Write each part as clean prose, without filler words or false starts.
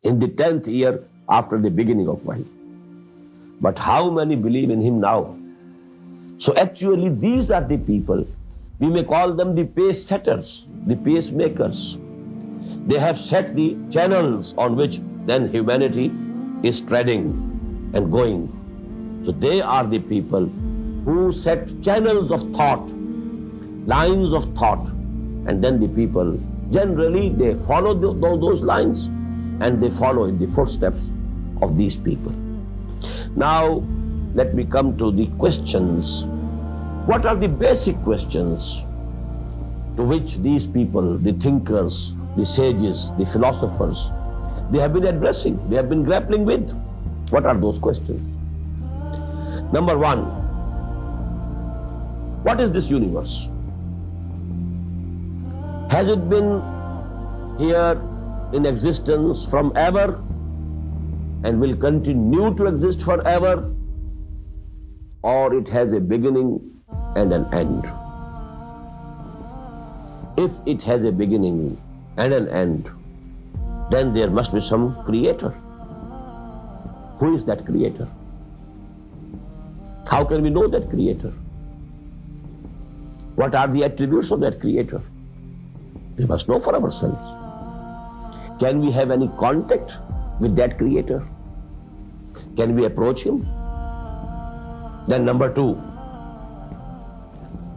in the 10th year after the beginning of Wahy. But how many believe in him now? So actually these are the people, we may call them the pace setters, the pacemakers. They have set the channels on which then humanity is treading and going. So they are the people who set channels of thought, lines of thought, and then the people generally they follow those lines and they follow in the footsteps of these people. Now let me come to the questions. What are the basic questions to which these people, the thinkers, the sages, the philosophers, they have been addressing, they have been grappling with? What are those questions? Number one, what is this universe? Has it been here in existence from ever and will continue to exist forever, or it has a beginning and an end? If it has a beginning and an end, then there must be some creator. Who is that creator? How can we know that creator? What are the attributes of that creator? We must know for ourselves. Can we have any contact with that creator? Can we approach him? Then number two,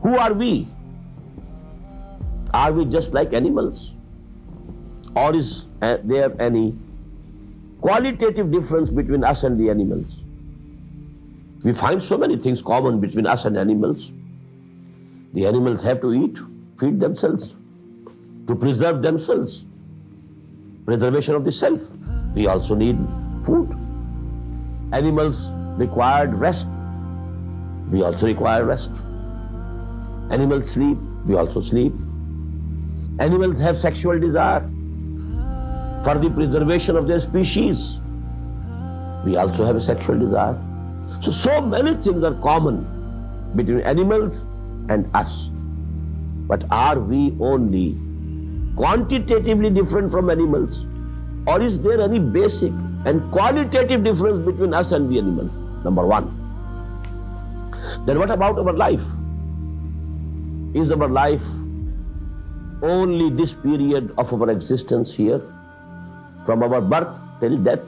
who are we? Are we just like animals? Or is there any qualitative difference between us and the animals? We find so many things common between us and animals. The animals have to eat, feed themselves, to preserve themselves. Preservation of the self. We also need food. Animals required rest. We also require rest. Animals sleep. We also sleep. Animals have sexual desire for the preservation of their species. We also have a sexual desire. So many things are common between animals and us. But are we only quantitatively different from animals? Or is there any basic and qualitative difference between us and the animals? Number one. Then what about our life? Is our life only this period of our existence here, from our birth till death,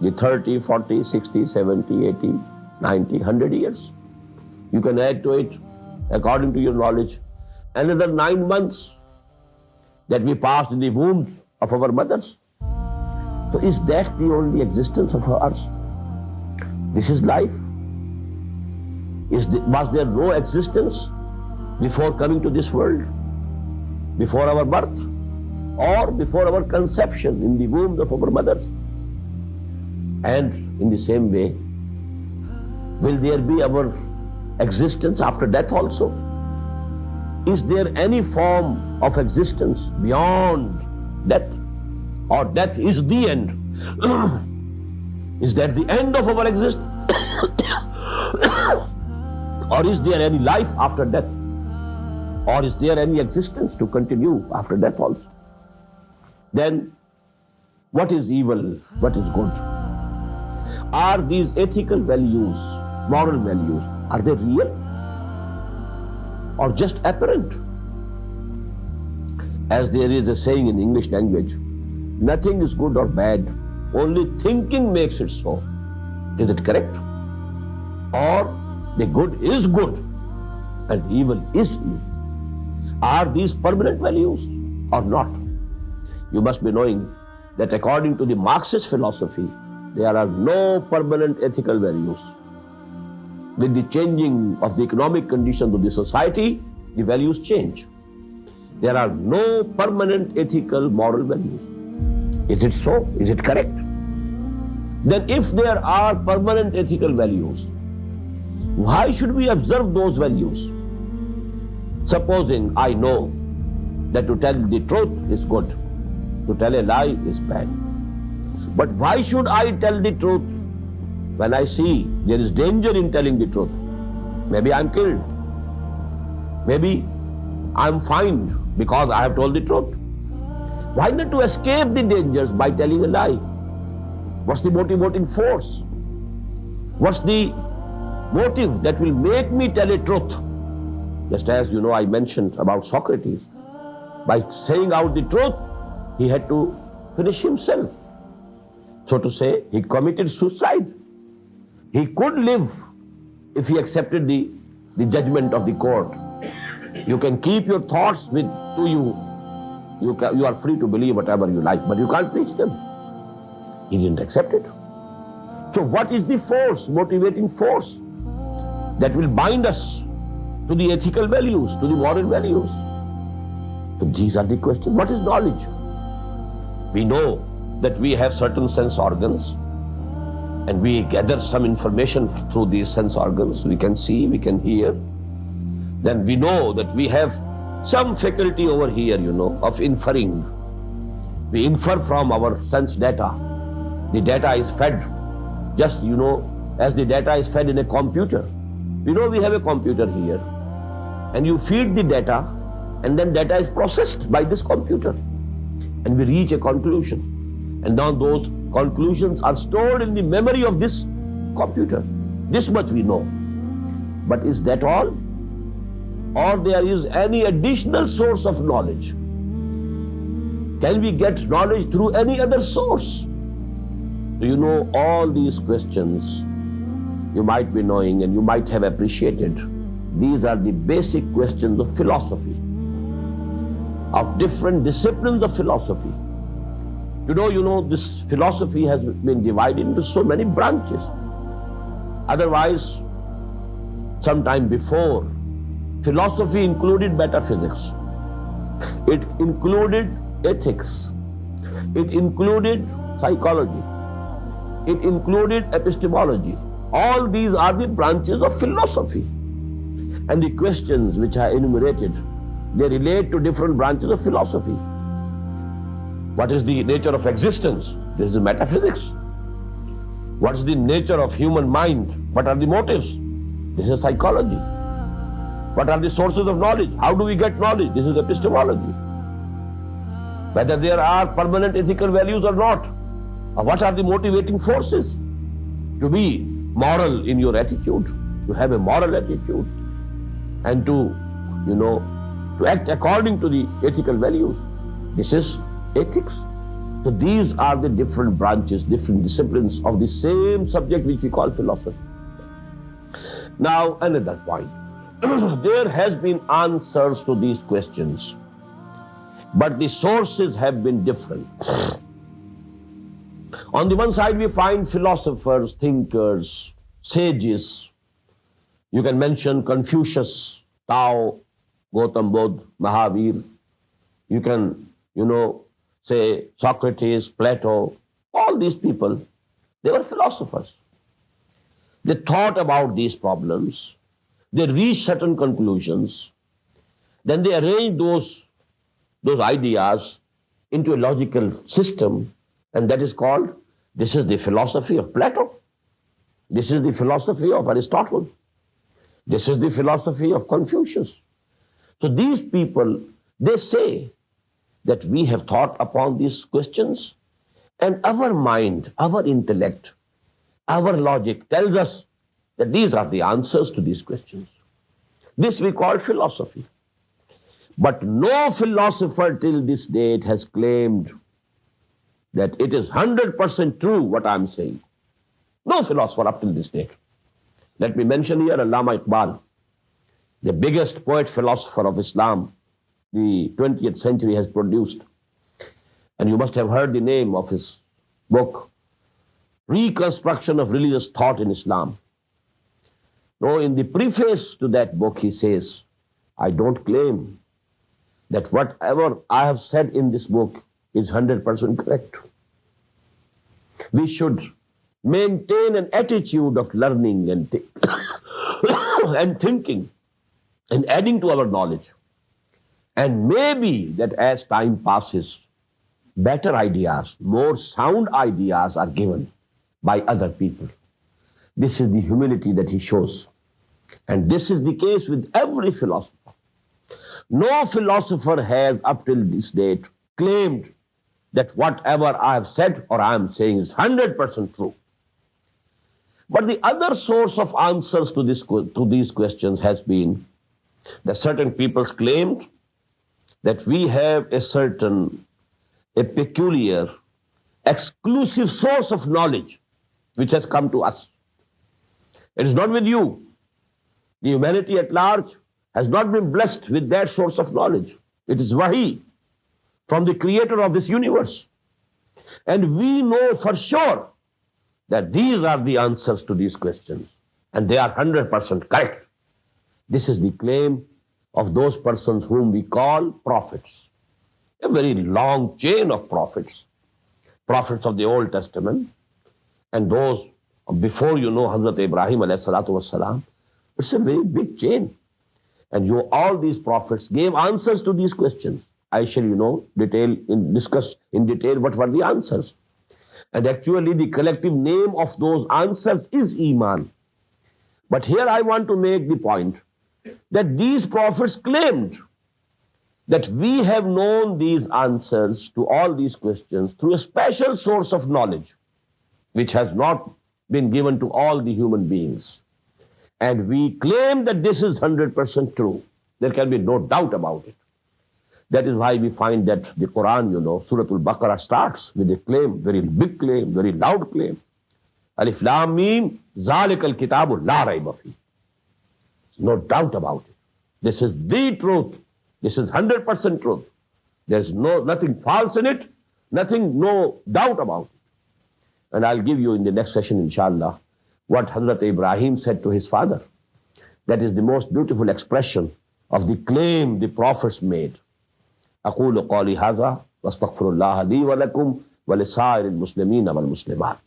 the 30, 40, 60, 70, 80, 90, 100 years? You can add to it, according to your knowledge, another 9 months that we passed in the wombs of our mothers. So is that the only existence of ours? This is life? Was there no existence before coming to this world? Before our birth? Or before our conception in the womb of our mothers? And in the same way, will there be our existence after death also? Is there any form of existence beyond death? Or death is the end? Is that the end of our existence? Or is there any life after death? Or is there any existence to continue after death also? Then, what is evil? What is good? Are these ethical values, moral values, are they real? Or just apparent? As there is a saying in English language, nothing is good or bad, only thinking makes it so. Is it correct? Or the good is good and evil is evil? Are these permanent values or not? You must be knowing that according to the Marxist philosophy, there are no permanent ethical values. With the changing of the economic conditions of the society, the values change. There are no permanent ethical moral values. Is it so? Is it correct? Then if there are permanent ethical values, why should we observe those values? Supposing I know that to tell the truth is good, to tell a lie is bad. But why should I tell the truth when I see there is danger in telling the truth? Maybe I'm killed. Maybe I'm fined because I have told the truth. Why not to escape the dangers by telling a lie? What's the motivating force? What's the motive that will make me tell a truth? Just as I mentioned about Socrates. By saying out the truth, he had to finish himself. So to say, he committed suicide. He could live if he accepted the judgment of the court. You can keep your thoughts to you. You are free to believe whatever you like, but you can't preach them. He didn't accept it. So what is the force, motivating force, that will bind us to the ethical values, to the moral values? So these are the questions. What is knowledge? We know that we have certain sense organs, and we gather some information through these sense organs. We can see, we can hear. Then we know that we have some faculty over here, of inferring. We infer from our sense data. The data is fed just, as the data is fed in a computer. We have a computer here. And you feed the data, and then data is processed by this computer. And we reach a conclusion. And now those conclusions are stored in the memory of this computer. This much we know. But is that all? Or there is any additional source of knowledge? Can we get knowledge through any other source? Do you know all these questions? You might be knowing and you might have appreciated. These are the basic questions of philosophy, of different disciplines of philosophy. This philosophy has been divided into so many branches. Otherwise, sometime before, philosophy included metaphysics. It included ethics. It included psychology. It included epistemology. All these are the branches of philosophy. And the questions which are enumerated, they relate to different branches of philosophy. What is the nature of existence? This is metaphysics. What is the nature of human mind? What are the motives? This is psychology. What are the sources of knowledge? How do we get knowledge? This is epistemology. Whether there are permanent ethical values or not, or what are the motivating forces to be moral in your attitude, to have a moral attitude, and to act according to the ethical values. This is ethics. So these are the different branches, different disciplines of the same subject which we call philosophy. Now, another point. There has been answers to these questions, but the sources have been different. On the one side, we find philosophers, thinkers, sages. You can mention Confucius, Tao, Gautam Buddha, Mahavir. You can, say Socrates, Plato. All these people, they were philosophers. They thought about these problems. They reached certain conclusions. Then they arranged those ideas into a logical system, and that is called, this is the philosophy of Plato. This is the philosophy of Aristotle. This is the philosophy of Confucius. So these people, they say that we have thought upon these questions, and our mind, our intellect, our logic tells us that these are the answers to these questions. This we call philosophy. But no philosopher till this date has claimed that it is 100% true what I am saying. No philosopher up till this date. Let me mention here Allama Iqbal, the biggest poet philosopher of Islam the 20th century has produced. And you must have heard the name of his book, Reconstruction of Religious Thought in Islam. Now, in the preface to that book, he says, I don't claim that whatever I have said in this book is 100% correct. We should maintain an attitude of learning and, and thinking and adding to our knowledge. And maybe that as time passes, better ideas, more sound ideas are given by other people. This is the humility that he shows. And this is the case with every philosopher. No philosopher has up till this date claimed that whatever I have said or I am saying is 100% true. But the other source of answers to these questions has been that certain peoples claimed that we have a peculiar, exclusive source of knowledge which has come to us. It is not with you. The humanity at large has not been blessed with that source of knowledge. It is wahi from the creator of this universe. And we know for sure that these are the answers to these questions. And they are 100% correct. This is the claim of those persons whom we call prophets. A very long chain of prophets. Prophets of the Old Testament and those before Hazrat Ibrahim alayhi salatu wassalam. It's a very big chain. And all these prophets gave answers to these questions. I shall, discuss in detail what were the answers. And actually the collective name of those answers is Iman. But here I want to make the point that these prophets claimed that we have known these answers to all these questions through a special source of knowledge, which has not been given to all the human beings. And we claim that this is 100% true. There can be no doubt about it. That is why we find that the Quran, Surah Al-Baqarah starts with a claim, very big claim, very loud claim. Alif Lam Mim, Zalikal Kitabu La Raiba Fi. No doubt about it. This is the truth. This is 100% truth. There's nothing false in it, no doubt about it. And I'll give you in the next session, inshallah, what Hazrat Ibrahim said to his father. That is the most beautiful expression of the claim the prophets made. أقول قولي هذا واستغفر الله لي ولكم ولسائر المسلمين والمسلمات.